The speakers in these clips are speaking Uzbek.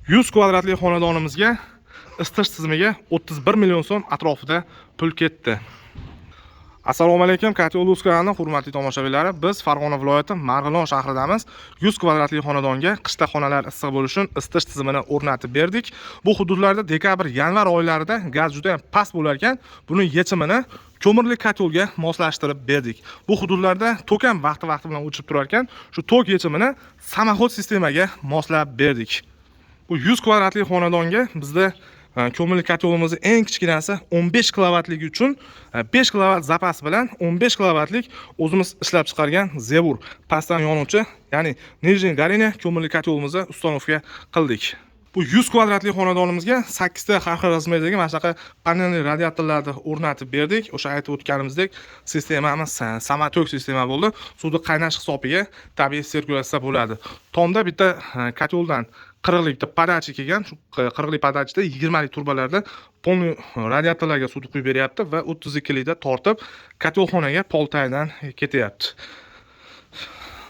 100 kvadratli xonadonimizga isitish tizimiga 31 million so'm atrofida pul ketdi. Assalomu alaykum, Katiol.uz kanalining hurmatli tomoshabinlari. Biz Farg'ona viloyati Marg'ilon shahridamiz. 100 kvadratli xonadonga qishda xonalar issiq bo'lishi uchun isitish tizimini o'rnatib berdik. Bu hududlarda dekabr, yanvar oylarida gaz juda ham past bo'lar ekan, buning yechimini ko'mirli kotelga moslashtirib berdik. Bu hududlarda tok ham vaqti bilan o'chib turar ekan, shu tok yechimini samoxod sistemaga moslab berdik. Bu 100 kvadratli xonadonga bizda ko'mirli kotelimizni eng kichkinasi 15 kilovatligi uchun 5 kilovat zapas bilan 15 kilovatlik o'zimiz ishlab chiqargan Zebur pastdan yonuvchi, ya'ni Nijniy Garina ko'mirli kotelimizni ustanovka qildik. Bu 100 kvadratli xonadonimizga 8 ta har xil razmerdagi mana shunaqa panelli radiatorlarni o'rnatib berdik. O'sha aytib o'tganimizdek, sistemamiz samotok sistema bo'ldi. Suvni qaynash hisobiga tabiiy sirkulyatsiya bo'ladi. Tomda bitta koteldan 40 lik podachik kelgan. Shu 40 lik podachda 20 lik turbalarda polni radiatorlarga suvni quyib beryapti va 32 likda tortib kotelxonaga poltaydan ketyapti.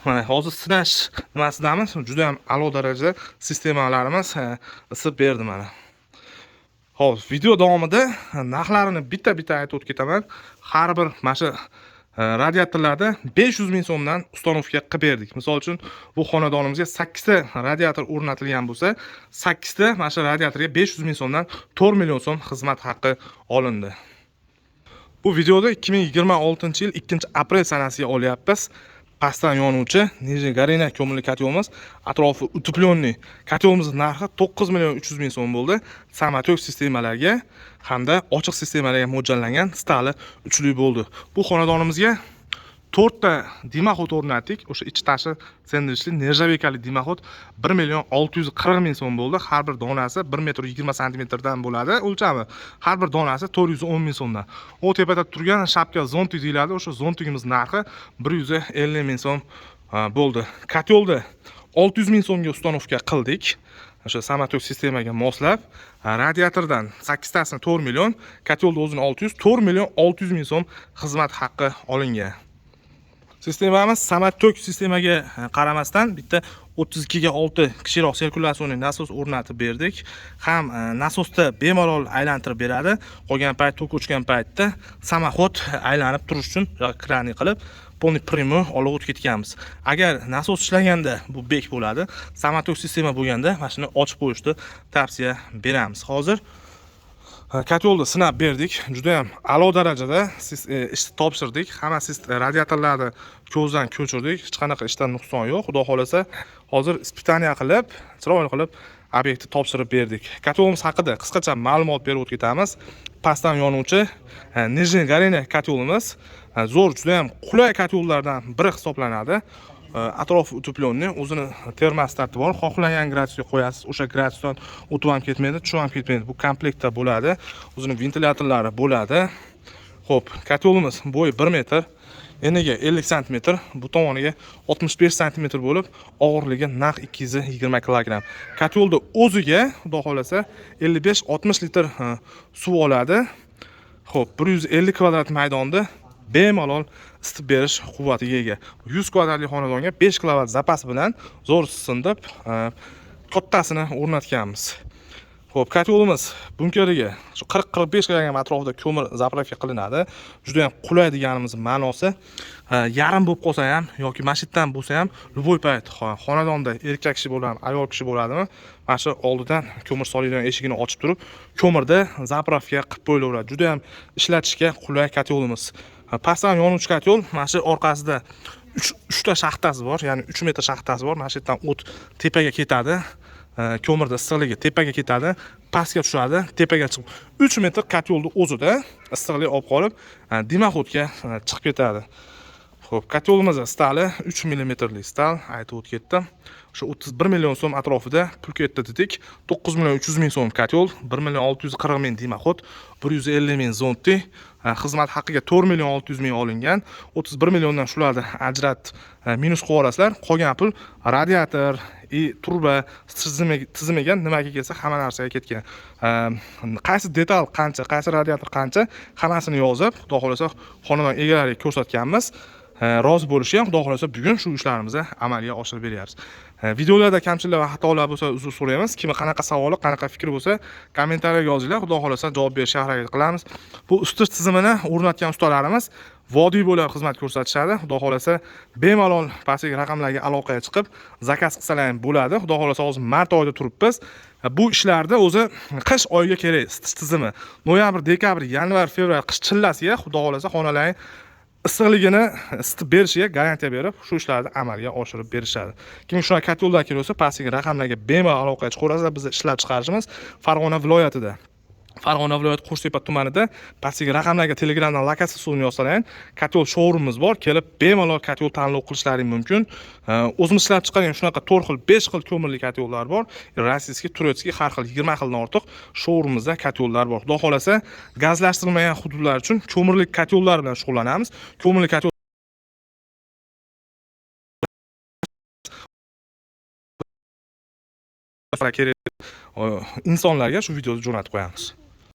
Mana hozir sinash nimasidamiz, juda ham a'lo darajada sistemalarimiz isib berdi mana. Xo'p, video davomida narxlarini bitta aytib o'tib ketaman. Har bir mana shu radiatorlarda 500 ming so'mdan ustanovka qilib berdik. Misol uchun, bu xonadonimizga 8 ta radiator o'rnatilgan bo'lsa, 8 ta mana shu radiatorga 500 ming so'mdan 4 million so'm xizmat haqqi olindi. Bu videoda 2026-yil 2-aprel sanasiga olyapmiz. Pastdan yonuvchi Nijniy Garina ko'mirli kotelimiz atrofi uteplenniy kotelimiz narxi 9 million 300 ming so'm bo'ldi. Samotok sistemalarga hamda ochiq sistemalarga mo'ljallangan stali uchli bo'ldi. Bu xonadonimizga 4 ta dimoxod o'rnatdik. O'sha ichi tashi sendvichli nerjavekali dimoxod 1 million 640 ming so'm bo'ldi. Har bir donasi 1 metr 20 santimetrdan bo'ladi o'lchami. Har bir donasi 410 ming so'mdan. O tepada turgan shapka zontik deyiladi. O'sha zontigimiz narxi 150 ming so'm bo'ldi. Kotelda 600 ming so'mga ustanovka qildik. O'sha samotok sistemaga moslab, radiatordan 8 tasini 4 million, kotelda o'zini 4 million 600 ming so'm xizmat haqqi olingan. Sistemamiz samotok sistemaga qaramasdan bitta 32 ga 6 kichikroq sirkulyatsiyaning nasos o'rnatib berdik. Ham nasosda bemalol aylantirib beradi. Qolgan payt tok o'chgan paytda samoxod aylanib turish uchun kranni qilib polni primo olib o'tib ketganmiz. Agar nasos ishlaganda bu bek bo'ladi. Samotok sistema bo'lganda mana shuni ochib qo'yishni tavsiya beramiz. Hozir kotelni sinab berdik. Juda ham a'lo darajada ishni topshirdik. Hamma radiatorlarni ko'zdan ko'chirdik. Hech qanaqa ishdan nuqson yo'q. Xudo xolasa, hozir ispitaniya qilib, chiroyli qilib obyektni topshirib berdik. Kotelimiz haqida qisqacha ma'lumot berib o'tib ketamiz. Pastdan yonuvchi Nijniy Garina kotelimiz zo'r, juda ham qulay kotellardan biri hisoblanadi. Atrofi uteplenniy, o'zini termostati bor. Xohlagan gradusga qo'yasiz. O'sha gradusdan o'tib ham ketmaydi, tushib ham ketmaydi. Bu komplektda bo'ladi. O'zini ventilyatorlari bo'ladi. Xo'p, kotelimiz bo'yi 1 metr, eniga 50 sm, bu tomoniga 65 sm bo'lib, og'irligi naq 220 kilogramm. Kotelda o'ziga, xudo xolasa, 55-60 litr suv oladi. Xo'p, 150 kvadrat maydonda bemalol isitib berish quvvatiga ega. 100 kvadratli xonadonga 5 kilovat zapas bilan zo'r isitib, kattasini o'rnatganmiz. Xo'p, kotelimiz bunkeriga 40-45 kg atrofida ko'mir zapravka qilinadi. Juda ham qulay deganimiz ma'nosi. Yarim bo'lib qolsa ham yoki mashitdan bo'lsa ham, любой payt xonadonda erkak kishi bo'ladimi, ayol kishi bo'ladimi, mana shu oldidan ko'mir soladigan eshigini ochib turib, ko'mirda zapravka qilib qo'yilaveradi. Juda ham ishlatishga qulay kotelimiz. Pastdan yonuvchi kotel, mana shu orqasida 3 ta shaxtasi bor, ya'ni 3 metr shaxtasi bor. Mana shu yerdan o't tepaga ketadi. Ko'mirda issiqligi tepaga ketadi, pastga tushadi, tepaga chiqib 3 metr kotelni o'zida issiqlik olib qolib, dimoxodga chiqib ketadi. Xo'p, kotelimiz stali 3 mm lik stal, aytib o'tib ketdim. O'sha 31 million so'm atrofida pul ketdi dedik. 9 million 300 ming so'm kotel, 1 million 640 ming dimoxod, 150 ming zonti, xizmat haqqiga 4 million 600 ming olingan. 31 milliondan shularni ajratib minus qilib olasizlar. Qolgan pul radiator, turba tizimiga nimaga kelsa hamma narsaga ketgan. Qaysi detal qancha, qaysi radiator qancha, hammasini yozib, xudo xolasa xonadon egalariga ko'rsatganmiz. rozi bo'lishi ham, xudo xolasa bugun shu ishlarimizni amalga oshirib beryapmiz. Videolarda kamchiliklar va xatolar bo'lsa uzr so'raymiz. Kimga qanaqa savoli, qanaqa fikr bo'lsa, kommentariyaga yozinglar. Xudo xolasa javob berishga harakat qilamiz. Bu isitish tizimini o'rnatgan ustalarimiz vodiy bo'ylab xizmat ko'rsatishadi. Xudo xolasa bemalol pastdagi raqamlarga aloqaga chiqib, zakaz qilsalar ham bo'ladi. Xudo xolasa hozir mart oyida turibmiz. Bu ishlarda o'zi qish oyiga kerak isitish tizimi. Noyabr, dekabr, yanvar, fevral qish chillasiga xudo xolasa xonalarning issiqligini isitib berishiga garantiya berib, shu ishlarni amalga oshirib berishadi. Kim shunaqa katyollar kerak bo'lsa, pastdagi raqamlarga bemalol aloqaga chiqaverasizlar. Biz ishlab chiqarishimiz Farg'ona viloyatida. Farg'ona viloyati Qo'shtepa tumanida pastdagi raqamlarga Telegramdan lokatsiyasini yozsalar, katyol showroomimiz bor. Kelib bemalol katyol tanlov qilishlaring mumkin. O'zimiz ishlab chiqargan shunaqa 4 xil, 5 xil ko'mirli katyollar bor. Rossiyskiy, turetskiy har xil 20 xildan ortiq showroomimizda katyollar bor. Xudo xolasa gazlashtirilmagan hududlar uchun ko'mirli katyollar bilan shug'ullanamiz. Ko'mirli katyol kerak insonlarga shu videoni jo'natib qo'yamiz.